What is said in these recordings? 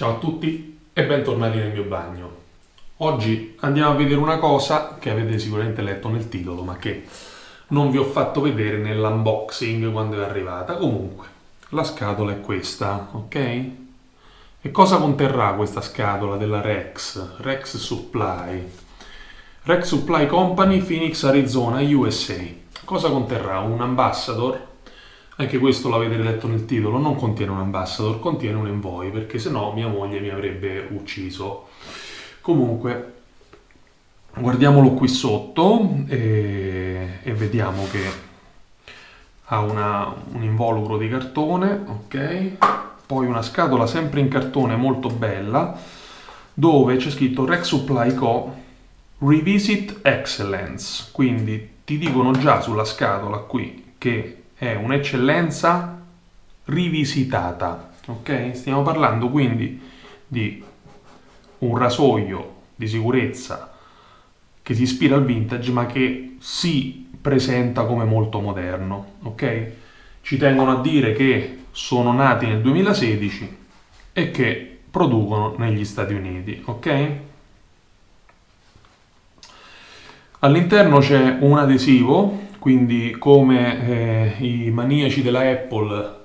Ciao a tutti e bentornati nel mio bagno. Oggi andiamo a vedere una cosa che avete sicuramente letto nel titolo, ma che non vi ho fatto vedere nell'unboxing quando è arrivata. Comunque, la scatola è questa, ok? E cosa conterrà questa scatola della Rex? Rex Supply. Rex Supply Company, Phoenix, Arizona, USA. Cosa conterrà? Un ambassador? Anche questo l'avete letto nel titolo, non contiene un ambassador, contiene un envoy, perché sennò mia moglie mi avrebbe ucciso. Comunque, guardiamolo qui sotto e vediamo che ha un involucro di cartone, ok? Poi una scatola sempre in cartone molto bella, dove c'è scritto Rex Supply Co. Revisit Excellence, quindi ti dicono già sulla scatola qui che è un'eccellenza rivisitata, ok? Stiamo parlando quindi di un rasoio di sicurezza che si ispira al vintage ma che si presenta come molto moderno, ok? Ci tengono a dire che sono nati nel 2016 e che producono negli Stati Uniti, ok? All'interno c'è un adesivo, quindi come i maniaci della Apple,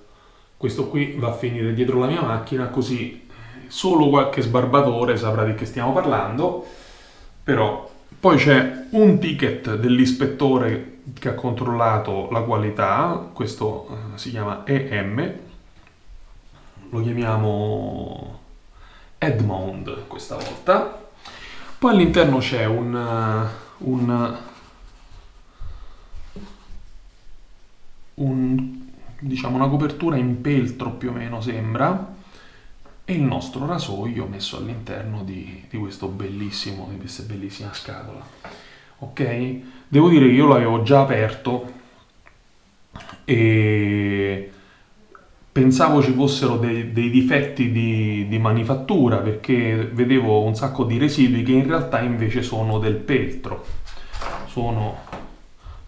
questo qui va a finire dietro la mia macchina, così solo qualche sbarbatore saprà di che stiamo parlando, però poi c'è un ticket dell'ispettore che ha controllato la qualità, questo si chiama EM, lo chiamiamo Edmond questa volta. Poi all'interno c'è diciamo una copertura in peltro più o meno sembra, e il nostro rasoio messo all'interno di questa bellissima scatola. Ok? Devo dire che io l'avevo già aperto e pensavo ci fossero dei difetti di manifattura perché vedevo un sacco di residui che in realtà invece sono del peltro. Sono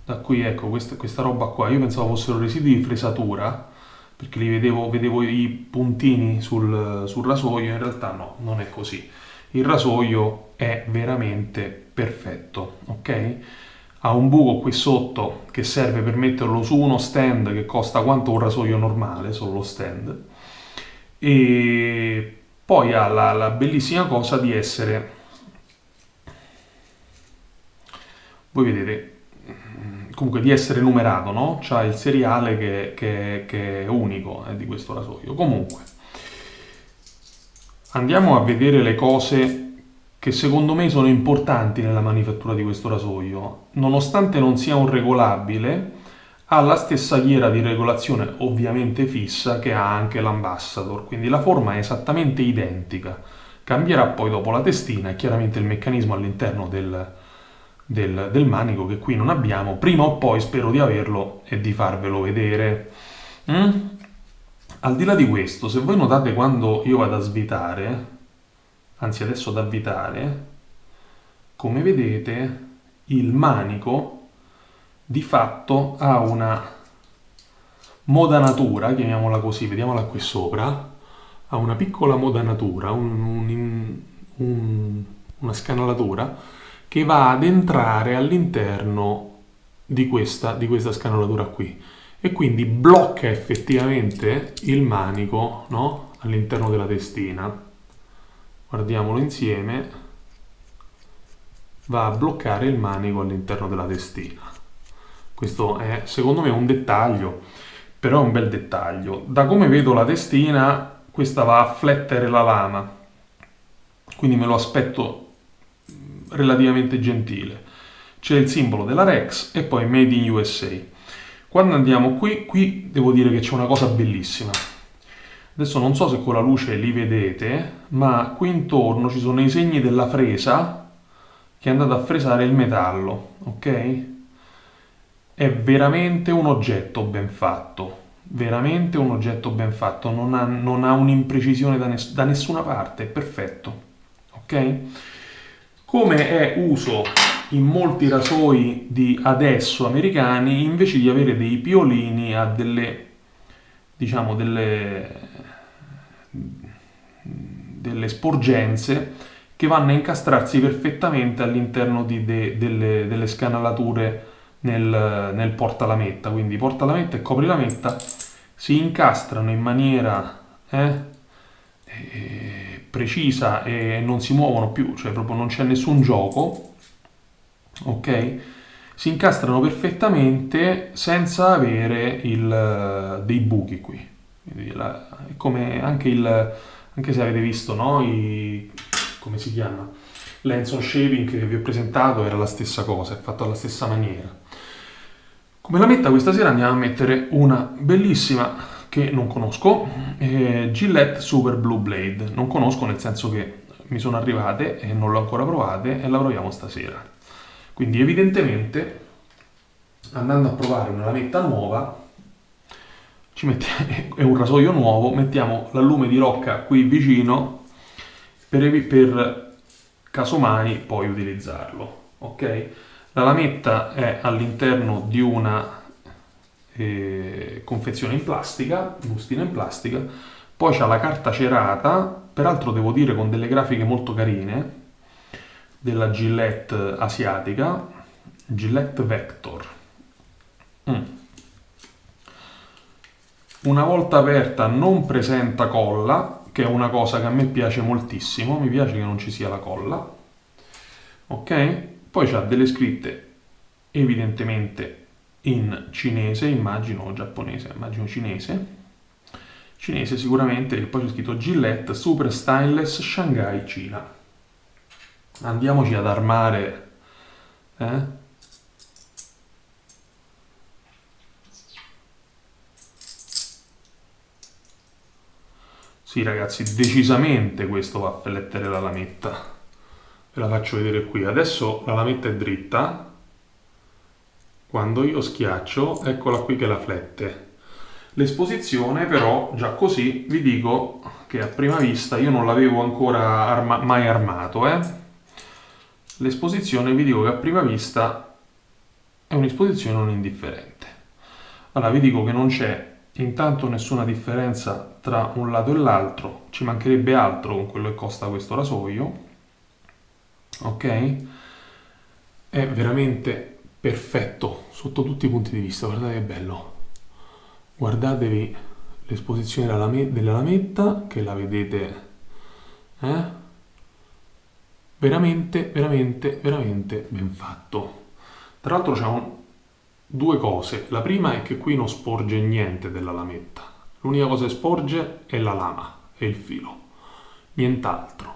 da qui, ecco, questa roba qua. Io pensavo fossero residui di fresatura perché vedevo i puntini sul rasoio. In realtà no, non è così. Il rasoio è veramente perfetto, ok? Ha un buco qui sotto che serve per metterlo su uno stand che costa quanto un rasoio normale, solo lo stand. E poi ha la bellissima cosa di essere, voi vedete, comunque di essere numerato, no? C'ha il seriale che è unico di questo rasoio. Comunque, andiamo a vedere le cose che secondo me sono importanti nella manifattura di questo rasoio. Nonostante non sia un regolabile, ha la stessa ghiera di regolazione ovviamente fissa che ha anche l'Ambassador, quindi la forma è esattamente identica. Cambierà poi dopo la testina e chiaramente il meccanismo all'interno del manico che qui non abbiamo. Prima o poi spero di averlo e di farvelo vedere. Mm? Al di là di questo, se voi notate quando io vado a svitare, anzi adesso ad avvitare, come vedete il manico di fatto ha una modanatura, chiamiamola così, vediamola qui sopra, ha una piccola modanatura, una scanalatura che va ad entrare all'interno di questa scanalatura qui e quindi blocca effettivamente il manico, no? All'interno della testina. Guardiamolo insieme, va a bloccare il manico all'interno della testina. Questo è secondo me un dettaglio, però è un bel dettaglio. Da come vedo la testina, questa va a flettere la lama, quindi me lo aspetto relativamente gentile. C'è il simbolo della Rex e poi Made in USA. Quando andiamo qui devo dire che c'è una cosa bellissima. Adesso non so se con la luce li vedete, ma qui intorno ci sono i segni della fresa che è andata a fresare il metallo, ok? È veramente un oggetto ben fatto, veramente un oggetto ben fatto, non ha un'imprecisione da nessuna parte, è perfetto, ok? Come è uso in molti rasoi di adesso americani, invece di avere dei piolini ha delle sporgenze che vanno a incastrarsi perfettamente all'interno delle scanalature nel portalametta. Quindi portalametta e coprilametta si incastrano in maniera precisa e non si muovono più, cioè proprio non c'è nessun gioco, ok? Si incastrano perfettamente senza avere dei buchi qui. Quindi è come anche se avete visto, no? Come si chiama? Lenson shaving che vi ho presentato era la stessa cosa, è fatto alla stessa maniera. Come lametta questa sera andiamo a mettere una bellissima che non conosco, Gillette Super Blue Blade. Non conosco nel senso che mi sono arrivate e non l'ho ancora provate e la proviamo stasera. Quindi evidentemente andando a provare una lametta nuova è un rasoio nuovo, mettiamo l'allume di rocca qui vicino per casomai poi utilizzarlo, ok? La lametta è all'interno di una confezione in plastica, bustina in plastica, poi c'ha la carta cerata, peraltro devo dire con delle grafiche molto carine, della Gillette asiatica, Gillette Vector. Una volta aperta non presenta colla, che è una cosa che a me piace moltissimo, mi piace che non ci sia la colla, ok? Poi c'ha delle scritte evidentemente in cinese, immagino, o giapponese, immagino cinese sicuramente, e poi c'è scritto Gillette Super Stainless Shanghai Cina. Andiamoci ad armare, Sì ragazzi, decisamente questo va a flettere la lametta. Ve la faccio vedere qui. Adesso la lametta è dritta. Quando io schiaccio, eccola qui che la flette. L'esposizione però, già così, vi dico che a prima vista io non l'avevo ancora mai armato. L'esposizione vi dico che a prima vista è un'esposizione non indifferente. Allora vi dico che non c'è intanto nessuna differenza tra un lato e l'altro, ci mancherebbe altro con quello che costa questo rasoio, ok? È veramente perfetto sotto tutti i punti di vista, guardate che bello. Guardatevi l'esposizione della lametta, che la vedete, veramente, veramente, veramente ben fatto. Tra l'altro c'è due cose. La prima è che qui non sporge niente della lametta. L'unica cosa che sporge è la lama e il filo, nient'altro.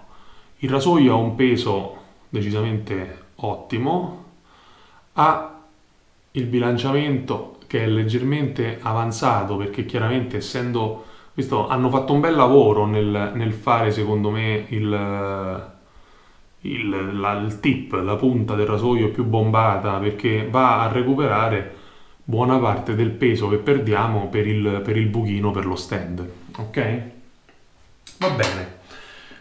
Il rasoio ha un peso decisamente ottimo, ha il bilanciamento che è leggermente avanzato perché chiaramente essendo questo hanno fatto un bel lavoro nel fare secondo me il tip, la punta del rasoio più bombata perché va a recuperare buona parte del peso che perdiamo per il buchino per lo stand, ok? Va bene.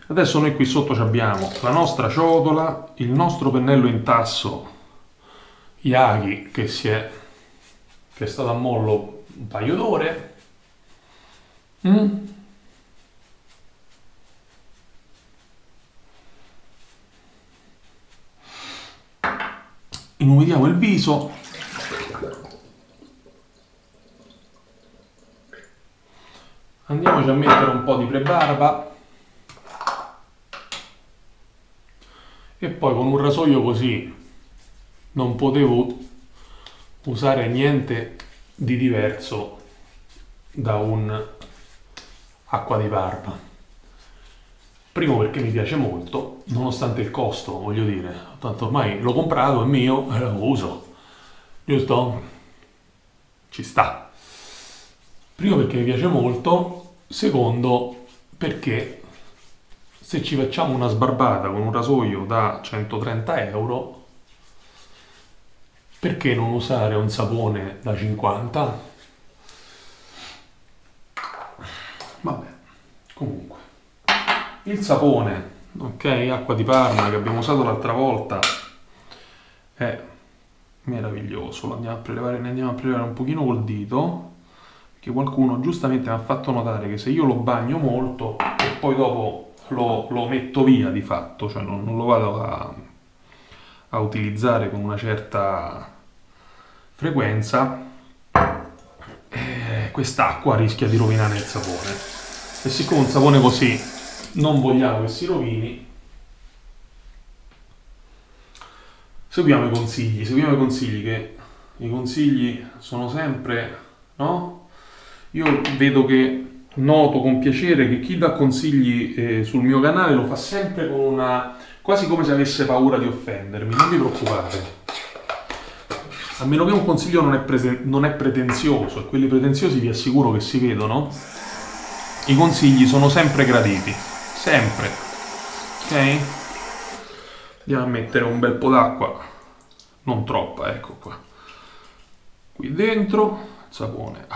Adesso noi qui sotto abbiamo la nostra ciotola, il nostro pennello in tasso Yagi che è stato a mollo un paio d'ore. Inumidiamo il viso. Andiamoci a mettere un po' di prebarba. E poi con un rasoio così non potevo usare niente di diverso da un acqua di barba. Primo perché mi piace molto, nonostante il costo, voglio dire, tanto ormai l'ho comprato, è mio, lo uso, giusto? Ci sta. Primo perché mi piace molto, secondo perché se ci facciamo una sbarbata con un rasoio da 130 euro, perché non usare un sapone da 50? Vabbè, comunque. Il sapone, ok, acqua di Parma che abbiamo usato l'altra volta, è meraviglioso. Ne andiamo a prelevare un pochino col dito, perché qualcuno giustamente mi ha fatto notare che se io lo bagno molto e poi dopo lo metto via di fatto, cioè non lo vado a utilizzare con una certa frequenza, quest'acqua rischia di rovinare il sapone. E siccome un sapone così non vogliamo che si rovini, seguiamo i consigli che i consigli sono sempre, no? Io vedo che noto con piacere che chi dà consigli sul mio canale lo fa sempre con una quasi come se avesse paura di offendermi. Non vi preoccupate. A meno che un consiglio non è pretenzioso, e quelli pretenziosi vi assicuro che si vedono, i consigli sono sempre graditi. Sempre. Ok? Andiamo a mettere un bel po' d'acqua, non troppa, ecco qua. Qui dentro, il sapone.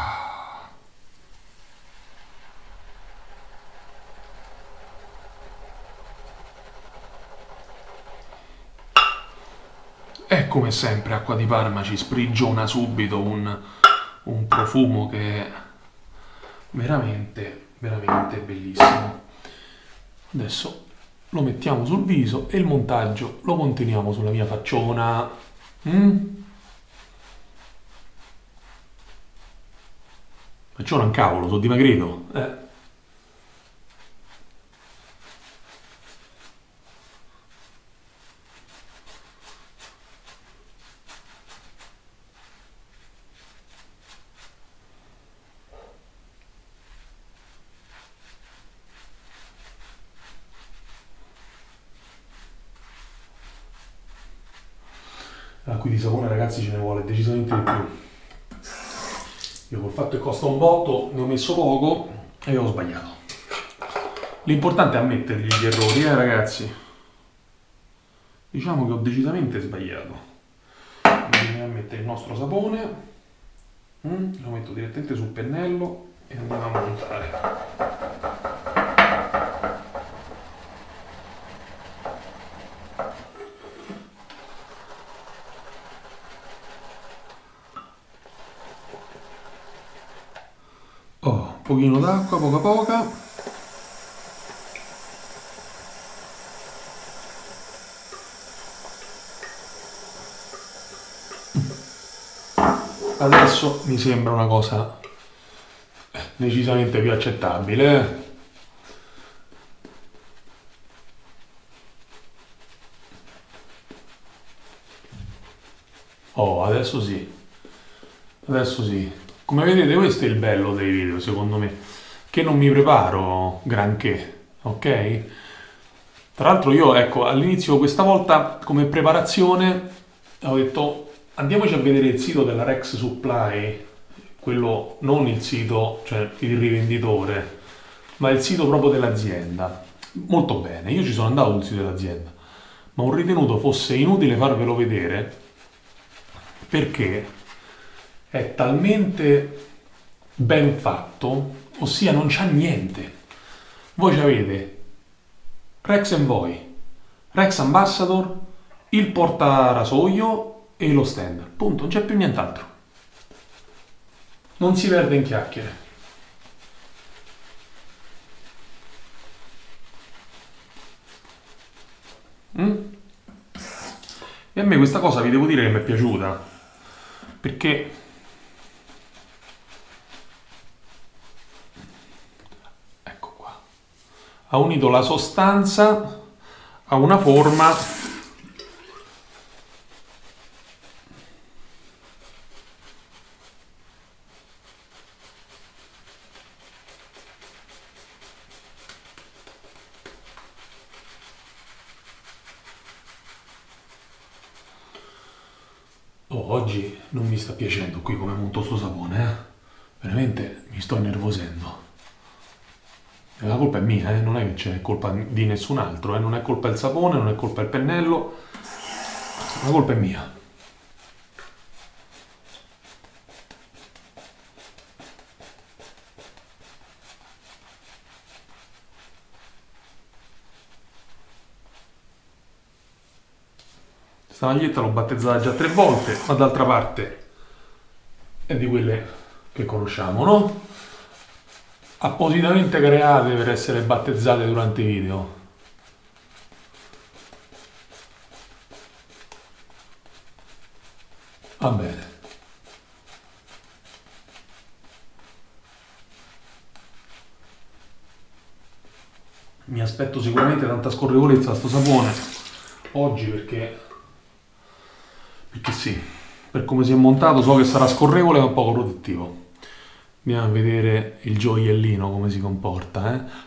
E come sempre acqua di Parma ci sprigiona subito un profumo che è veramente, veramente bellissimo. Adesso lo mettiamo sul viso e il montaggio lo continuiamo sulla mia facciona. Facciona un cavolo, sono dimagrito. Qui di sapone ragazzi ce ne vuole decisamente di più. Io col fatto che costa un botto ne ho messo poco e ho sbagliato. L'importante è ammettergli gli errori, ragazzi. Diciamo che ho decisamente sbagliato. Andiamo a mettere il nostro sapone, lo metto direttamente sul pennello e andiamo a montare. Un pochino d'acqua, poca poca. Adesso mi sembra una cosa decisamente più accettabile. Oh, adesso sì. Adesso sì. Come vedete questo è il bello dei video, secondo me, che non mi preparo granché, ok? Tra l'altro io, ecco, all'inizio questa volta come preparazione ho detto andiamoci a vedere il sito della Rex Supply, quello non il sito, cioè il rivenditore, ma il sito proprio dell'azienda. Molto bene, io ci sono andato sul sito dell'azienda, ma ho ritenuto fosse inutile farvelo vedere perché è talmente ben fatto, ossia non c'ha niente. Voi ci avete Rex Envoy, Rex Ambassador, il portarasoio e lo stand. Punto, non c'è più nient'altro. Non si perde in chiacchiere. E a me questa cosa vi devo dire che mi è piaciuta, perché ecco qua, ha unito la sostanza a una forma oggi non mi sta piacendo qui come monto sto sapone, veramente mi sto innervosendo. E la colpa è mia, non è che c'è colpa di nessun altro, non è colpa del sapone, non è colpa del pennello, la colpa è mia. Questa maglietta l'ho battezzata già 3 volte, ma d'altra parte è di quelle che conosciamo, no? appositamente create per essere battezzate durante i video. Va bene. Mi aspetto sicuramente tanta scorrevolezza a sto sapone oggi perché sì, per come si è montato so che sarà scorrevole ma poco protettivo. Andiamo a vedere il gioiellino come si comporta.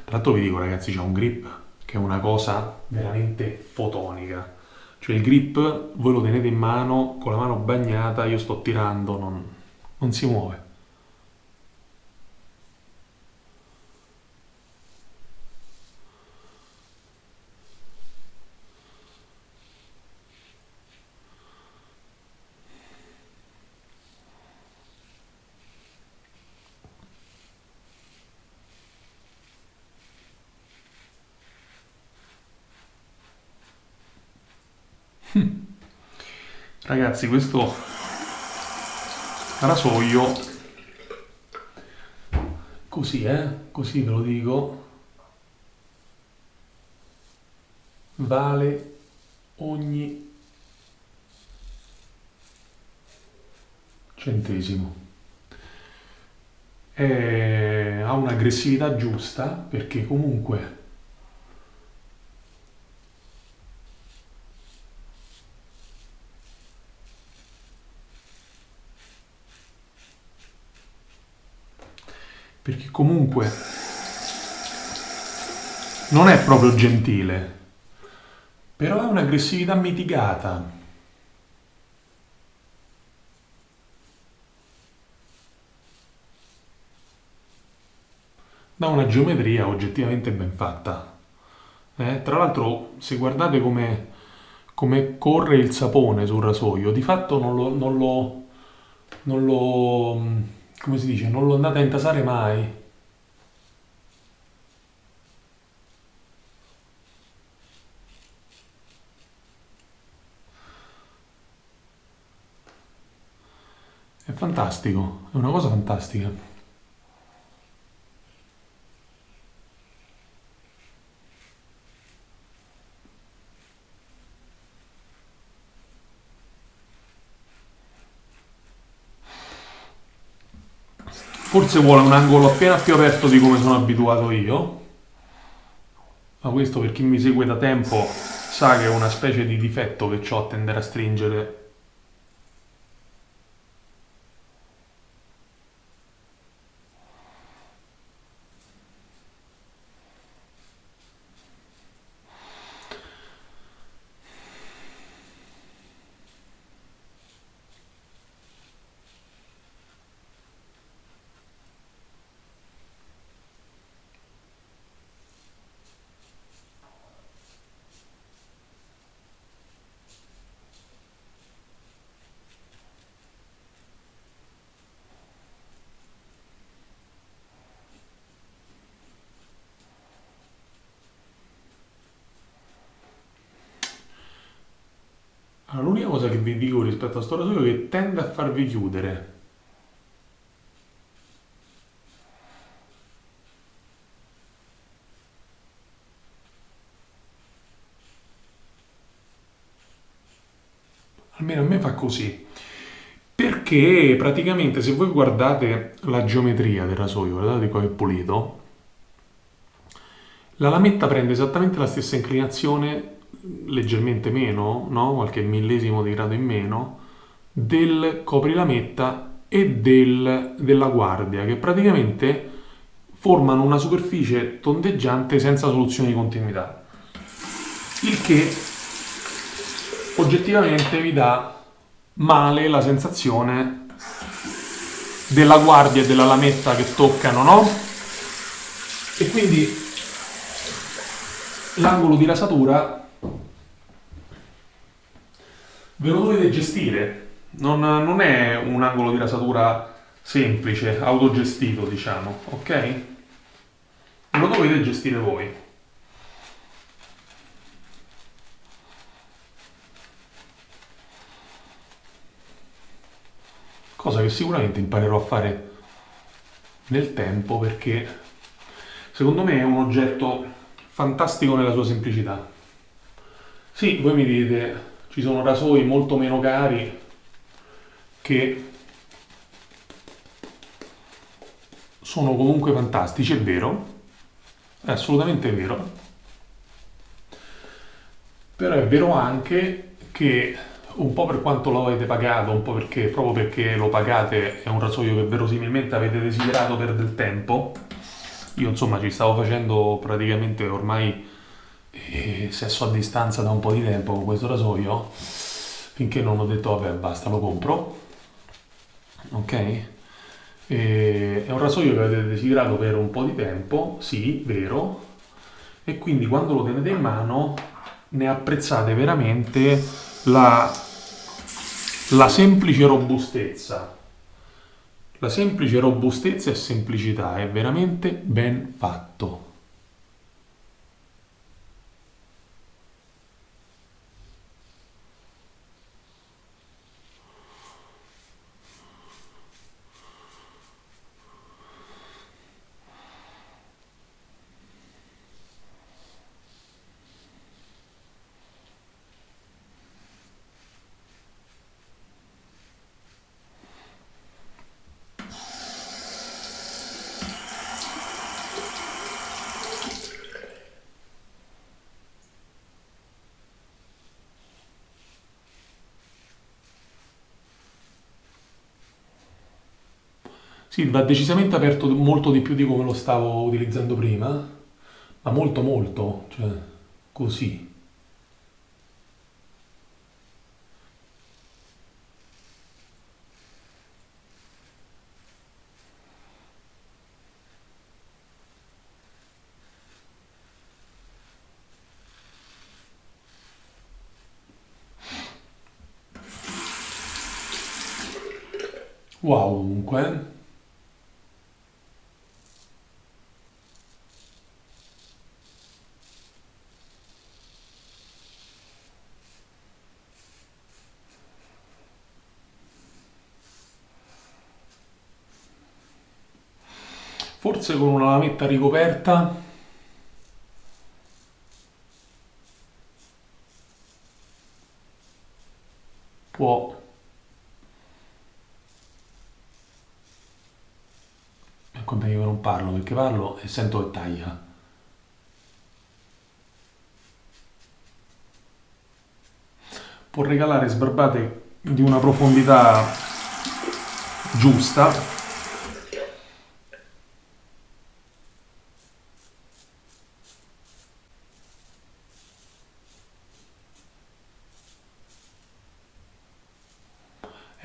Tra l'altro vi dico ragazzi, c'ha un grip che è una cosa veramente fotonica. Cioè il grip voi lo tenete in mano, con la mano bagnata, io sto tirando, non si muove. Ragazzi, questo rasoio, così, così ve lo dico, vale ogni centesimo. Ha un'aggressività giusta perché comunque perché comunque non è proprio gentile, però ha un'aggressività mitigata. Da una geometria oggettivamente ben fatta. Tra l'altro, se guardate come corre il sapone sul rasoio, di fatto come si dice, non lo andate a intasare mai. È fantastico, è una cosa fantastica. Forse vuole un angolo appena più aperto di come sono abituato io, ma questo per chi mi segue da tempo sa che è una specie di difetto che ho a tendere a stringere. Allora, l'unica cosa che vi dico rispetto a sto rasoio è che tende a farvi chiudere. Almeno a me fa così. Perché praticamente se voi guardate la geometria del rasoio, guardate qua che è pulito, la lametta prende esattamente la stessa inclinazione, leggermente meno, no? Qualche millesimo di grado in meno, del coprilametta e della guardia, che praticamente formano una superficie tondeggiante senza soluzione di continuità. Il che oggettivamente vi dà male la sensazione della guardia e della lametta che toccano, no? E quindi l'angolo di rasatura ve lo dovete gestire. Non è un angolo di rasatura semplice, autogestito, diciamo, ok? Lo dovete gestire voi. Cosa che sicuramente imparerò a fare nel tempo perché Secondo me è un oggetto fantastico nella sua semplicità. Sì, voi mi dite, ci sono rasoi molto meno cari che sono comunque fantastici, è vero, è assolutamente vero, però è vero anche che un po' per quanto lo avete pagato, un po' perché, proprio perché lo pagate, è un rasoio che verosimilmente avete desiderato per del tempo. Io insomma ci stavo facendo praticamente ormai sesso a distanza da un po' di tempo con questo rasoio, finché non ho detto vabbè basta, lo compro, ok? È un rasoio che avete desiderato per un po' di tempo, sì, vero, e quindi quando lo tenete in mano ne apprezzate veramente la, la semplice robustezza. La semplice robustezza e semplicità è veramente ben fatto. Sì, va decisamente aperto molto di più di come lo stavo utilizzando prima, ma molto molto, cioè così. Wow, comunque. Forse con una lametta ricoperta può. Ecco, meglio che non parlo perché parlo e sento che taglia. Può regalare sbarbate di una profondità giusta.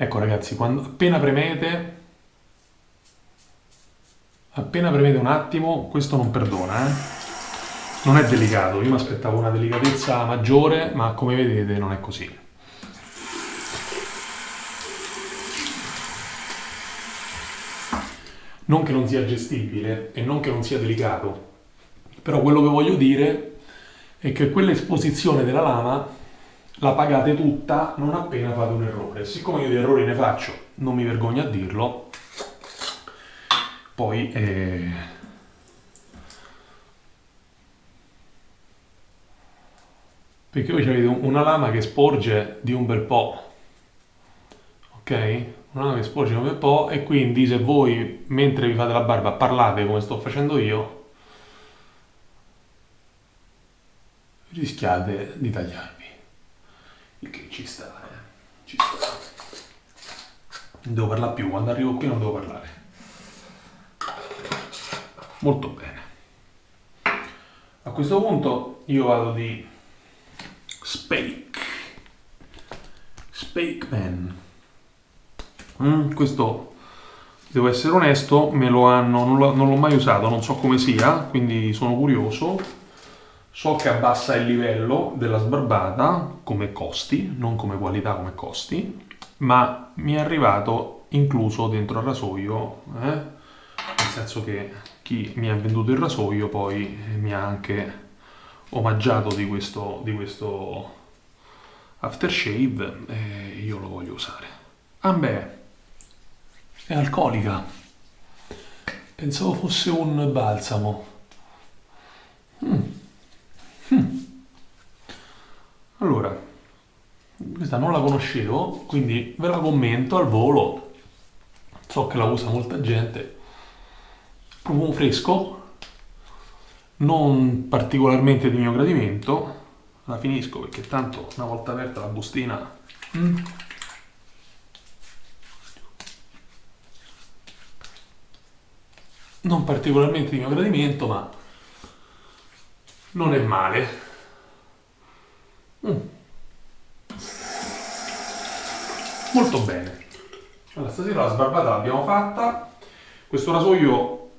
Ecco ragazzi, appena premete un attimo, questo non perdona, eh. Non è delicato, io mi aspettavo una delicatezza maggiore, ma come vedete non è così. Non che non sia gestibile e non che non sia delicato, però quello che voglio dire è che quell'esposizione della lama la pagate tutta non appena fate un errore. Siccome io di errori ne faccio, non mi vergogno a dirlo, poi perché voi avete una lama che sporge di un bel po', ok? Una lama che sporge di un bel po' e quindi se voi mentre vi fate la barba parlate come sto facendo io, rischiate di tagliarvi. Il che ci sta, ci sta. Non devo parlare più, quando arrivo qui non devo parlare. Molto bene. A questo punto io vado di Spake Man. Questo, devo essere onesto, non l'ho mai usato, non so come sia, quindi sono curioso. So che abbassa il livello della sbarbata come costi, non come qualità, come costi, ma mi è arrivato incluso dentro al rasoio, nel senso che chi mi ha venduto il rasoio poi mi ha anche omaggiato di questo aftershave e io lo voglio usare. Ah beh, è alcolica. Pensavo fosse un balsamo. Allora, questa non la conoscevo, quindi ve la commento al volo. So che la usa molta gente. Profumo fresco, non particolarmente di mio gradimento. La finisco perché tanto una volta aperta la bustina. Non particolarmente di mio gradimento, ma non è male. Molto bene. Allora, stasera la sbarbata l'abbiamo fatta. Questo rasoio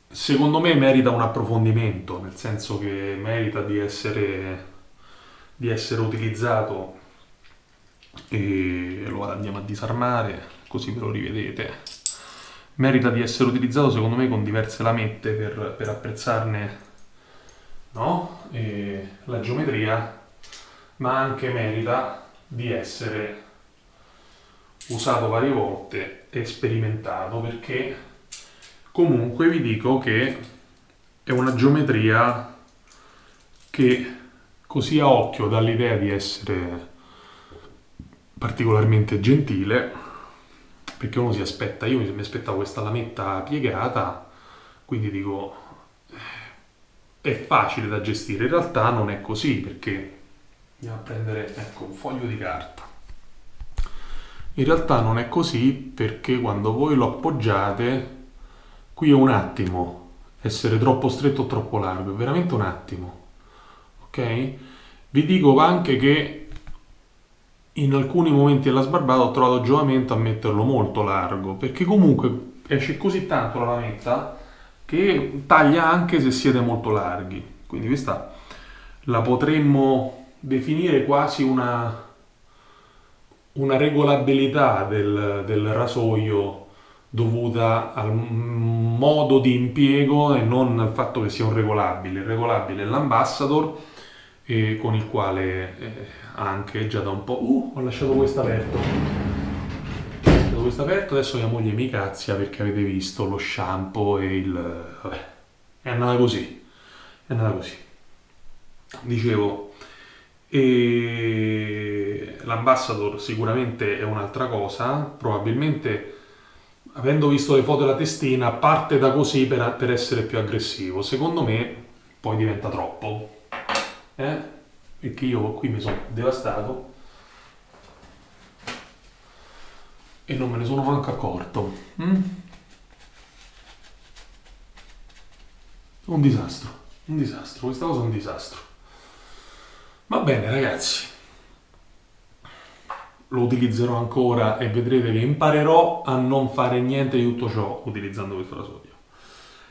secondo me merita un approfondimento, nel senso che merita di essere utilizzato, e lo andiamo a disarmare così ve lo rivedete. Merita di essere utilizzato secondo me con diverse lamette per apprezzarne, no? La geometria, ma anche merita di essere usato varie volte e sperimentato, perché comunque vi dico che è una geometria che così a occhio dà l'idea di essere particolarmente gentile, perché uno si aspetta, io mi aspettavo questa lametta piegata, quindi dico è facile da gestire. In realtà non è così, perché andiamo a prendere, ecco, un foglio di carta. In realtà non è così, perché quando voi lo appoggiate, qui è un attimo essere troppo stretto o troppo largo, è veramente un attimo, ok? Vi dico anche che in alcuni momenti della sbarbata ho trovato giovamento a metterlo molto largo, perché comunque esce così tanto la lametta che taglia anche se siete molto larghi. Quindi questa la potremmo definire quasi una regolabilità del rasoio dovuta al modo di impiego e non al fatto che sia un regolabile. Il regolabile è l'Ambassador, con il quale anche già da un po'... ho lasciato questo aperto. Adesso mia moglie mi cazzia perché avete visto lo shampoo e il... vabbè, è andata così. Dicevo, e l'Ambassador sicuramente è un'altra cosa, probabilmente avendo visto le foto della testina parte da così per essere più aggressivo. Secondo me poi diventa troppo, perché io qui mi sono devastato e non me ne sono manco accorto. Un disastro, questa cosa è un disastro. Va bene ragazzi, lo utilizzerò ancora e vedrete che imparerò a non fare niente di tutto ciò utilizzando questo rasoio.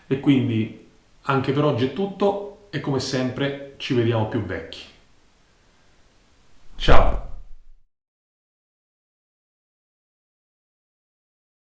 E quindi anche per oggi è tutto e come sempre ci vediamo più vecchi. Ciao!